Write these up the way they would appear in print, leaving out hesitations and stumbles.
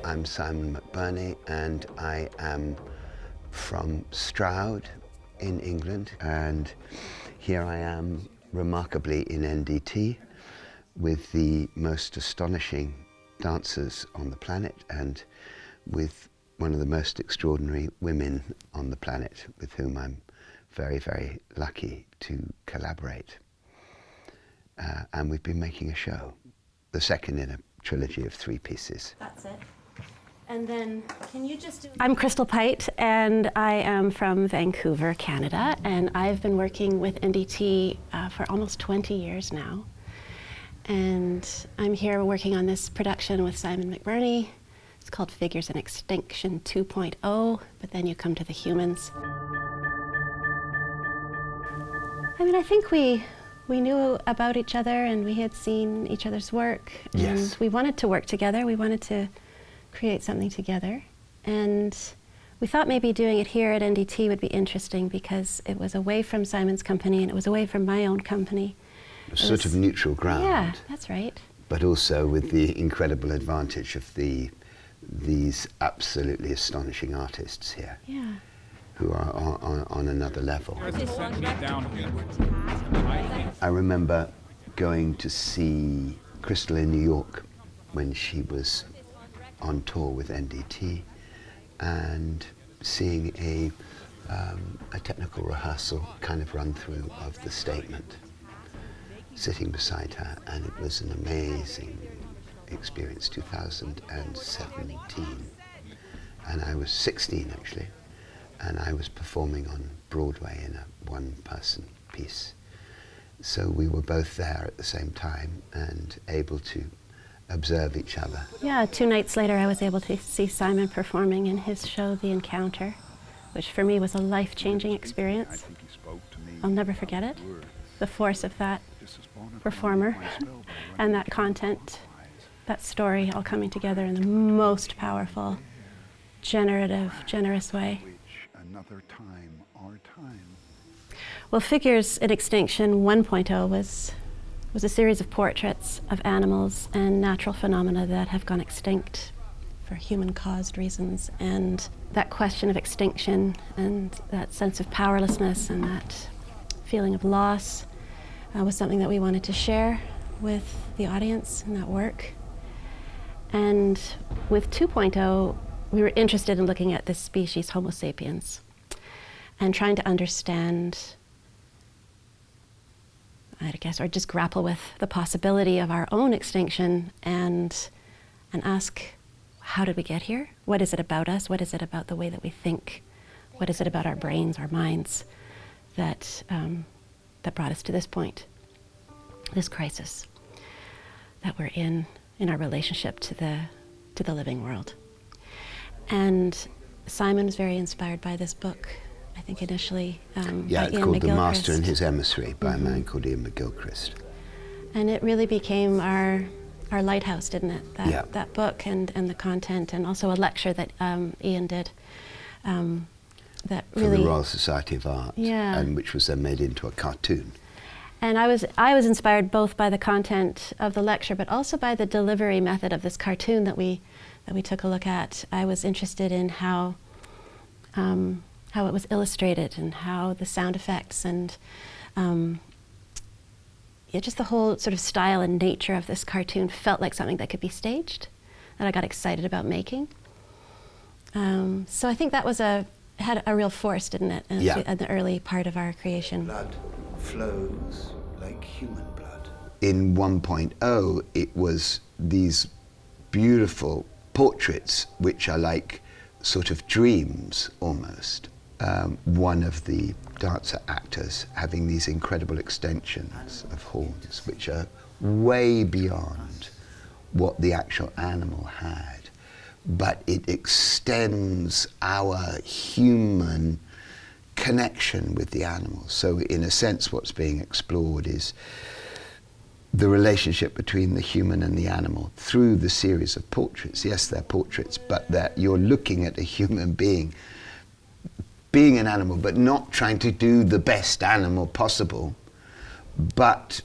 I'm Simon McBurney and I am from Stroud in England, and here I am remarkably in NDT with the most astonishing dancers on the planet and with one of the most extraordinary women on the planet with whom I'm very, very lucky to collaborate. And we've been making a show, the second in a trilogy of 3 pieces. That's it. And then, can you just do... I'm Crystal Pite, and I am from Vancouver, Canada, and I've been working with NDT for almost 20 years now. And I'm here working on this production with Simon McBurney. It's called Figures in Extinction 2.0, but then you come to the humans. I mean, I think we knew about each other and we had seen each other's work. Yes. And we wanted to work together. We wanted to create something together. And we thought maybe doing it here at NDT would be interesting because it was away from Simon's company and it was away from my own company. A sort of neutral ground. Yeah, that's right. But also with the incredible advantage of these absolutely astonishing artists here. Yeah. Who are on another level. I remember going to see Crystal in New York when she was on tour with NDT and seeing a technical rehearsal kind of run through of the statement, sitting beside her, and it was an amazing experience, 2017. And I was 16 actually. And I was performing on Broadway in a one-person piece. So we were both there at the same time and able to observe each other. Yeah, 2 nights later I was able to see Simon performing in his show, The Encounter, which for me was a life-changing experience. I'll never forget it. The force of that performer and that content, that story all coming together in the most powerful, generative, generous way. Another time, our time. Well, Figures in Extinction 1.0 was a series of portraits of animals and natural phenomena that have gone extinct for human-caused reasons. And that question of extinction and that sense of powerlessness and that feeling of loss was something that we wanted to share with the audience in that work. And with 2.0, we were interested in looking at this species, Homo sapiens, and trying to understand, I guess, or just grapple with the possibility of our own extinction and ask, how did we get here? What is it about us? What is it about the way that we think? What is it about our brains, our minds, that brought us to this point, this crisis that we're in our relationship to the living world? And Simon was very inspired by this book, I think initially, yeah, by it's Ian called McGilchrist. The Master and His Emissary by a man called Ian McGilchrist. And it really became our lighthouse, didn't it? That book and the content, and also a lecture that Ian did. That really, from the Royal Society of Art, yeah. And which was then made into a cartoon. And I was inspired both by the content of the lecture, but also by the delivery method of this cartoon that we took a look at. I was interested in how it was illustrated and how the sound effects and just the whole sort of style and nature of this cartoon felt like something that could be staged, that I got excited about making. So I think that had a real force, didn't it, in the early part of our creation. Blood flows like human blood. In 1.0, it was these beautiful portraits which are like sort of dreams almost. One of the dancer actors having these incredible extensions of horns which are way beyond what the actual animal had, but it extends our human connection with the animal. So in a sense what's being explored is the relationship between the human and the animal through the series of portraits. Yes, they're portraits, but that you're looking at a human being an animal, but not trying to do the best animal possible, but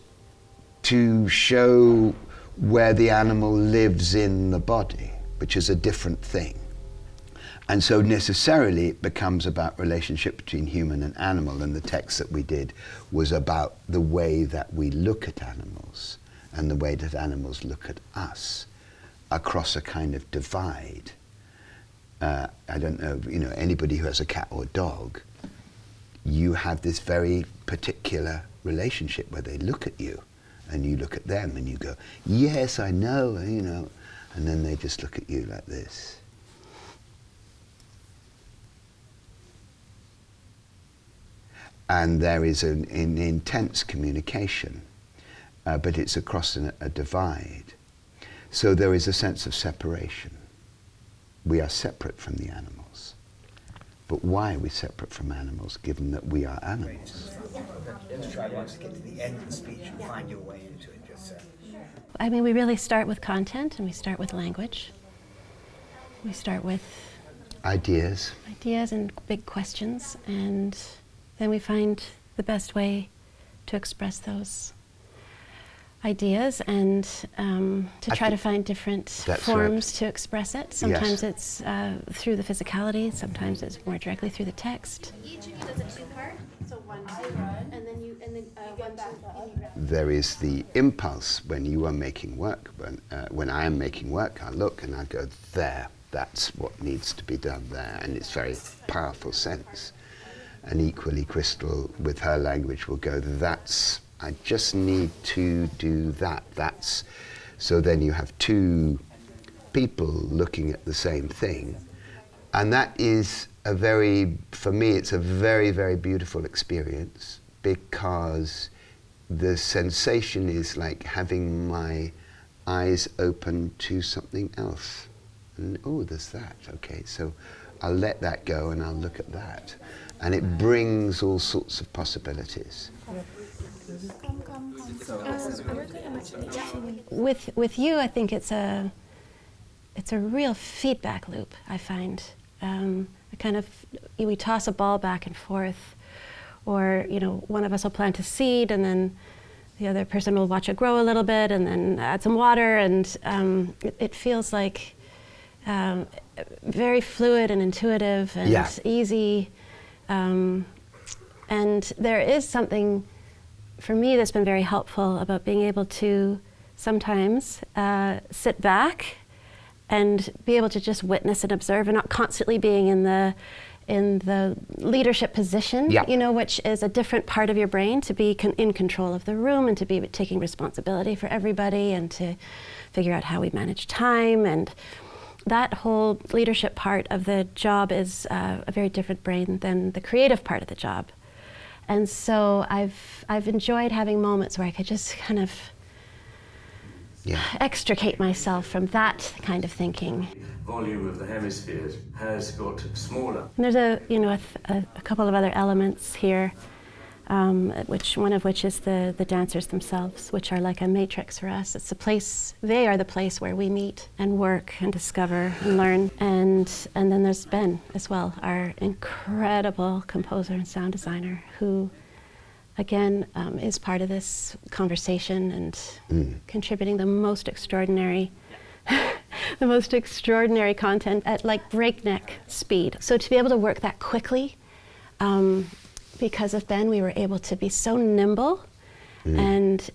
to show where the animal lives in the body. which is a different thing. And so necessarily it becomes about relationship between human and animal, and the text that we did was about the way that we look at animals and the way that animals look at us across a kind of divide. I don't know, anybody who has a cat or a dog, you have this very particular relationship where they look at you and you look at them and you go, yes, I know, and then they just look at you like this. And there is an intense communication, but it's across a divide. So there is a sense of separation. We are separate from the animals. But why are we separate from animals, given that we are animals? Let's try once to get to the end of the speech and find your way into it. I mean, we really start with content, and we start with language. We start with ideas and big questions, and then we find the best way to express those ideas and to try to find different forms to express it. Sometimes it's through the physicality, sometimes it's more directly through the text. Each of you does a two-part, so 1, 2, and then 1, 2. There is the impulse when you are making work, when I am making work, I look and I go, there, that's what needs to be done there, and it's very powerful sense. And equally Crystal, with her language, will go, I just need to do that. So then you have two people looking at the same thing. And that is for me, it's a very, very beautiful experience, because the sensation is like having my eyes open to something else. And there's that, okay, so I'll let that go and I'll look at that. And it brings all sorts of possibilities. With you, I think it's a real feedback loop, I find. We toss a ball back and forth, or one of us will plant a seed, and then the other person will watch it grow a little bit, and then add some water, and it feels like very fluid and intuitive and easy. And there is something, for me, that's been very helpful about being able to sometimes sit back and be able to just witness and observe, and not constantly being in the leadership position, which is a different part of your brain, to be in control of the room and to be taking responsibility for everybody and to figure out how we manage time. And that whole leadership part of the job is a very different brain than the creative part of the job. And so I've enjoyed having moments where I could just kind of extricate myself from that kind of thinking. Volume of the hemispheres has got smaller. And there's a couple of other elements here, one of which is the dancers themselves, which are like a matrix for us. It's a place, they are the place where we meet and work and discover and learn. And then there's Ben as well, our incredible composer and sound designer, who again is part of this conversation and contributing the most extraordinary content at like breakneck speed. So to be able to work that quickly, because of Ben, we were able to be so nimble and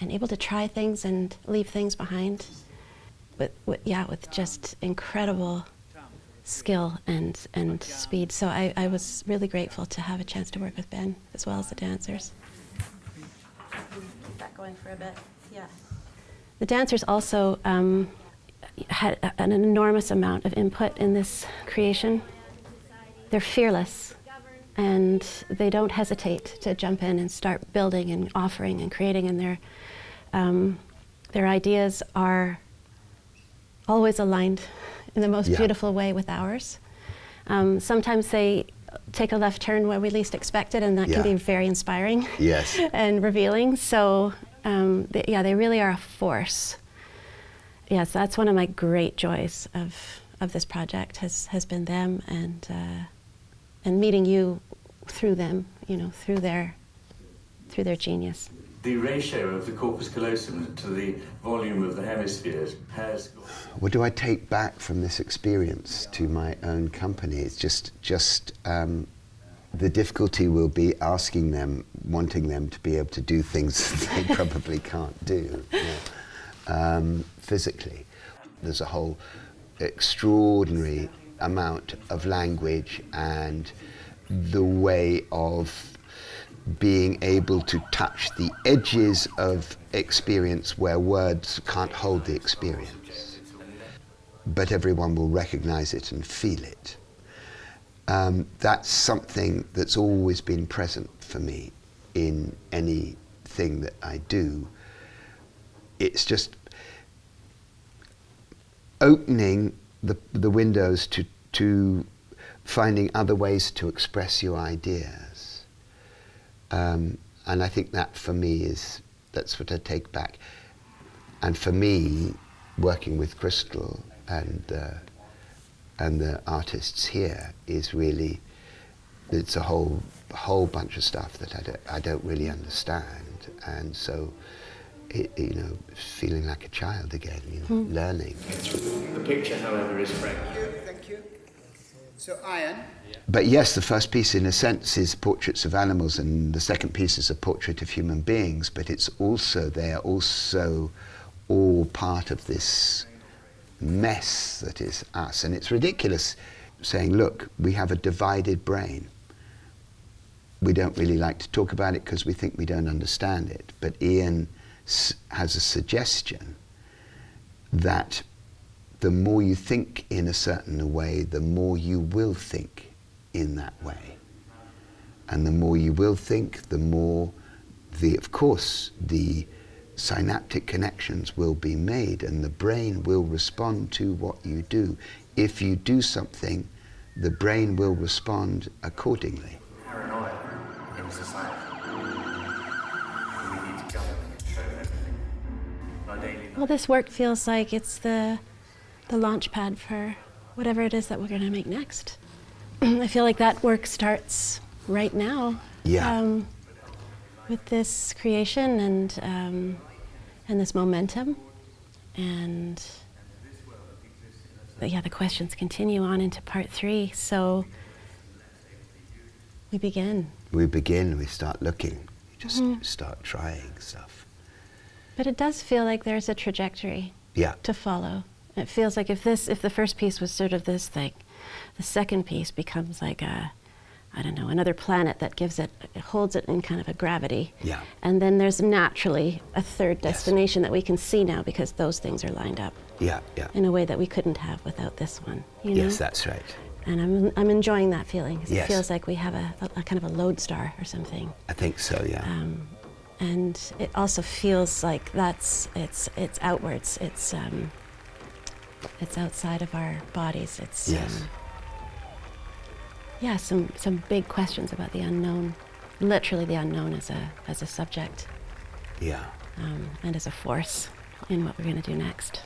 able to try things and leave things behind with just incredible skill and speed. So I was really grateful to have a chance to work with Ben as well as the dancers. Keep that going for a bit, yeah. The dancers also had an enormous amount of input in this creation. They're fearless, and they don't hesitate to jump in and start building and offering and creating, and their ideas are always aligned in the most beautiful way with ours. Sometimes they take a left turn where we least expect it, and that can be very inspiring and revealing. So they really are a force. Yes, that's one of my great joys of this project has been them, and meeting you through them, through their genius. the ratio of the corpus callosum to the volume of the hemispheres has... What do I take back from this experience to my own company? It's just the difficulty will be asking them, wanting them to be able to do things they probably can't do, physically. There's a whole extraordinary amount of language and the way of being able to touch the edges of experience where words can't hold the experience. But everyone will recognize it and feel it. That's something that's always been present for me in anything that I do. It's just opening the windows to finding other ways to express your ideas. And I think that for me that's what I take back. And for me, working with Crystal and the artists here is really, it's a whole bunch of stuff that I don't really understand. And so, feeling like a child again, learning. The picture, however, is frank. Thank you. So, Ian? But yes, the first piece in a sense is portraits of animals, and the second piece is a portrait of human beings, but they are also all part of this mess that is us. And it's ridiculous saying, look, we have a divided brain. We don't really like to talk about it because we think we don't understand it. But Ian has a suggestion that the more you think in a certain way, the more you will think in that way. And the more you will think, the more of course, the synaptic connections will be made and the brain will respond to what you do. If you do something, the brain will respond accordingly. Paranoia in society. We need to go and show everything. Our daily life. Well, this work feels like it's the launch pad for whatever it is that we're going to make next. I feel like that work starts right now. Yeah. With this creation and this momentum, and the questions continue on into part 3. So we begin. We start looking, we just start trying stuff. But it does feel like there's a trajectory to follow. It feels like if the first piece was sort of this thing, the second piece becomes like another planet that holds it in kind of a gravity. Yeah. And then there's naturally a third destination that we can see now because those things are lined up. Yeah. In a way that we couldn't have without this one. You know? Yes, that's right. And I'm enjoying that feeling. 'Cause Yes. It feels like we have a kind of a lodestar or something. I think so, yeah. And it also feels like it's outwards. It's outside of our bodies. It's some big questions about the unknown, literally the unknown as a subject. Yeah. And as a force in what we're going to do next.